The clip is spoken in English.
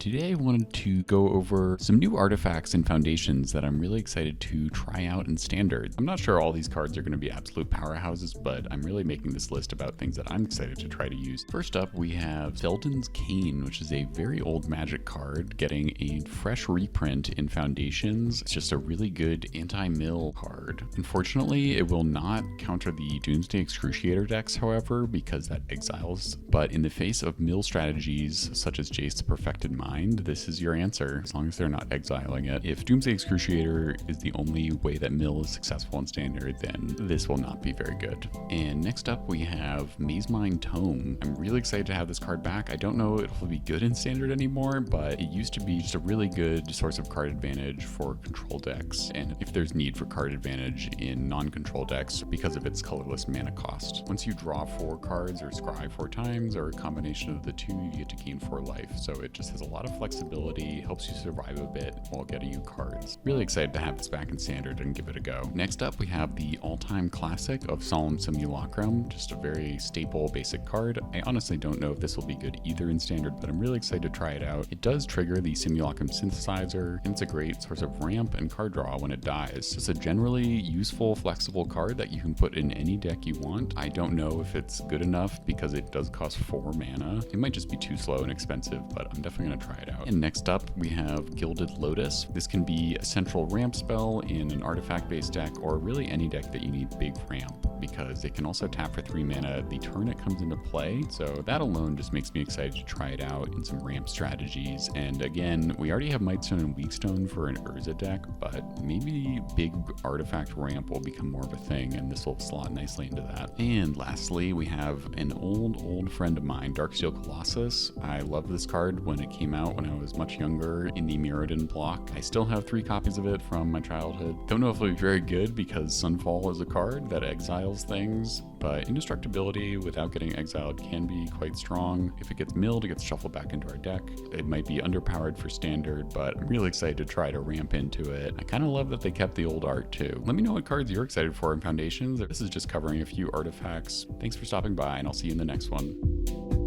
Today I wanted to go over some new artifacts and foundations that I'm really excited to try out in Standard. I'm not sure all these cards are going to be absolute powerhouses, but I'm really making this list about things that I'm excited to try to use. First up, we have Zeldin's Cane, which is a very old Magic card, getting a fresh reprint in Foundations. It's just a really good anti-mill card. Unfortunately, it will not counter the Doomsday Excruciator decks, however, because that exiles, but in the face of mill strategies such as Jace the Perfected Mind, this is your answer, as long as they're not exiling it. If Doomsday Excruciator is the only way that mill is successful in Standard, then this will not be very good. And next up, we have Mazemind Tome. I'm really excited to have this card back. I don't know if it'll be good in Standard anymore, but it used to be just a really good source of card advantage for control decks, and if there's need for card advantage in non-control decks because of its colorless mana cost. Once you draw 4 cards or scry 4 times, or a combination of the two, you get to gain 4 life. So it just has a lot of flexibility, helps you survive a bit while getting you cards. Really excited to have this back in Standard and give it a go. Next up, we have the all-time classic of Solemn Simulacrum, just a very staple basic card. I honestly don't know if this will be good either in Standard, but I'm really excited to try it out. It does trigger the Simulacrum Synthesizer, and it's a great source of ramp and card draw when it dies. It's a generally useful, flexible card that you can put in any deck you want. I don't know if it's good enough because it does cost 4 mana. It might just be too slow and expensive, but I'm definitely going to try it out. And next up, we have Gilded Lotus. This can be a central ramp spell in an artifact-based deck, or really any deck that you need big ramp, because it can also tap for 3 mana the turn it comes into play. So that alone just makes me excited to try it out in some ramp strategies. And again, we already have Mightstone and Weakstone for an Urza deck, but maybe big artifact ramp will become more of a thing, and this will slot nicely into that. And lastly, we have an old friend of mine, Darksteel Colossus. I loved this card when it came out when I was much younger in the Mirrodin block. I still have 3 copies of it from my childhood. Don't know if it'll be very good because Sunfall is a card that exiles things, but indestructibility without getting exiled can be quite strong. If it gets milled, it gets shuffled back into our deck. It might be underpowered for Standard, but I'm really excited to try to ramp into it. I kind of love that they kept the old art too. Let me know what cards you're excited for in Foundations. This is just covering a few artifacts. Thanks for stopping by, and I'll see you in the next one.